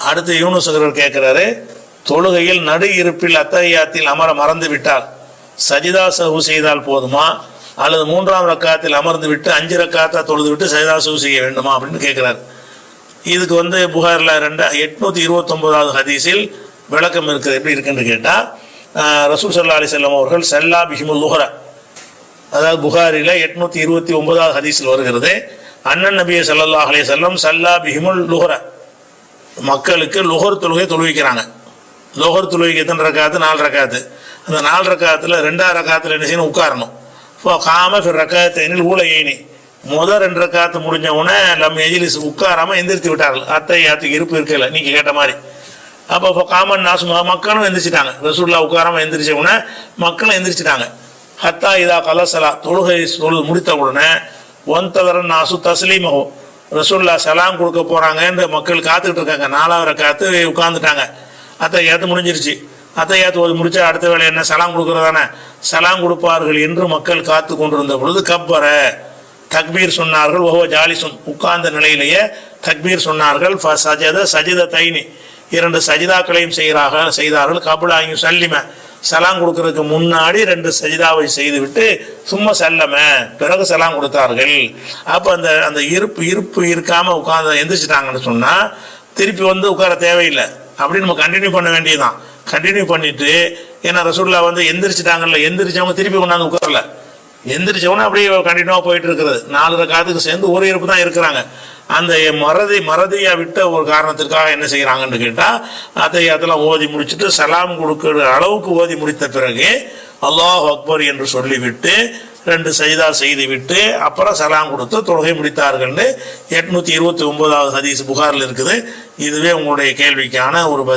அடுத்து யூனுஸ்கர் கேட்குறாரு, தொழுகையில் நடு இருப்பில் அத்தஹியாத்தில் அமர மறந்து விட்டால் சஜிதா சஹு செய்தால் போதுமா, அல்லது 3ஆம் ரக்காத்தில் அமர்ந்து விட்டு 5 ரக்காத்தா தொழுது விட்டு சஜிதா சஹு செய்ய வேண்டுமா அப்படின்னு கேட்குறாரு. இதுக்கு புகாரில் 829வது ஹதீஸில் விளக்கம் இருக்குது. எப்படி இருக்குன்னு கேட்டால், ரசூல் ஸல்லல்லாஹு அலைஹி வஸல்லம் அவர்கள் சல்லா பிஹிமுல் லுஹர, அதாவது புகாரில் 829வது ஹதீஸில் வருகிறது, அண்ணன் நபி ஸல்லல்லாஹு அலைஹி வஸல்லம் சல்லா பிஹிமுல் லுஹர, மக்களுக்கு லுஹர் தொழுகை தொழுவிக்கிறாங்க. லுஹர் தொழுகைக்கு எத்தனை ரக்காத்து? 4 ரக்காத்து. அந்த 4 ரக்காத்தில் 2ஆம் ரக்காத்தில் என்ன செய்யணும்? உட்காரணும். இப்போ காம ஃபிர் ரக்காத்தைனில் ஊலையினி, முதல் 2 ரக்காத்து முடிஞ்ச உடனே லம் எஜ்லிஸ், உட்காராமல் எந்திரித்து விட்டார்கள். அத்தஹியாத்துக்கு இருப்பு இருக்கல, நீங்கள் கேட்ட மாதிரி. அப்போ இப்போ காமன் நாசு, மக்களும் எந்திரிச்சிட்டாங்க. ரசூலுல்லாஹ் உட்காராமல் எந்திரிச்ச உடனே மக்களும் எந்திரிச்சிட்டாங்க. ஹத்தா இதா கலசலா, தொழுகை தொழுது முடித்த உடனே ஒன்தவரன் நாசு தஸ்லீமஹு, ரசூலுல்லாஹ் சலாம் கொடுக்க போகிறாங்கன்ற மக்கள் காத்துக்கிட்டு இருக்காங்க. 4ஆவது ரக்காத்து உட்காந்துட்டாங்க. அத்தஹியாத்து முடிஞ்சிருச்சு. அத்தஹியாத்து ஓதி முடிச்சா அடுத்த வேலை என்ன? சலாம் கொடுக்குறதானே. சலாம் கொடுப்பார்கள் என்று மக்கள் காத்து கொண்டிருந்த பொழுது கப்பர, தக்பீர் சொன்னார்கள். ஓஹோ ஜாலிசுன், உட்கார்ந்த நிலையிலேயே தக்பீர் சொன்னார்கள். சஜத சஜித தைனி, 2 சஜிதாக்களையும் செய்தார்கள். கபுலாயும் சல்லிம, சலாம் கொடுக்கறதுக்கு முன்னாடி 2 சஜிதாவை செய்துவிட்டு சும்மா சல்லம, பிறகு சலாம் கொடுத்தார்கள். அப்போ அந்த இருப்பு இருக்காமல் உட்கார்ந்து எந்திரிச்சிட்டாங்கன்னு சொன்னால் திருப்பி உட்கார தேவையில்லை. அப்படி நம்ம கண்டினியூ பண்ண வேண்டியதுதான். கண்டினியூ பண்ணிட்டு, ஏன்னா ரசூலுல்லாஹ் எந்திரிச்சிட்டாங்கல்ல, எந்திரிச்சவங்க திருப்பி கொண்டாந்து உட்காரல, எந்திரிச்சவொன்னே அப்படியே கண்டினியூவாக போயிட்டு இருக்கிறது. 4 ரக்காத்துக்கு சேர்ந்து ஒரு இருப்பு தான் இருக்கிறாங்க. அந்த மறதியா விட்ட ஒரு காரணத்திற்காக என்ன செய்கிறாங்கன்னு கேட்டால், அத்தஹியாத்தெல்லாம் ஓதி முடிச்சுட்டு சலாம் கொடுக்கிற அளவுக்கு ஓதி முடித்த பிறகு அல்லாஹ் அக்பர் என்று சொல்லிவிட்டு 2 சஜிதா செய்துவிட்டு அப்புறம் சலாம் கொடுத்து தொழுகை முடித்தார்கள்னு 829வது ஹதீஸ் புகாரில் இருக்குது. இதுவே உங்களுடைய கேள்விக்கான ஒரு பதில்.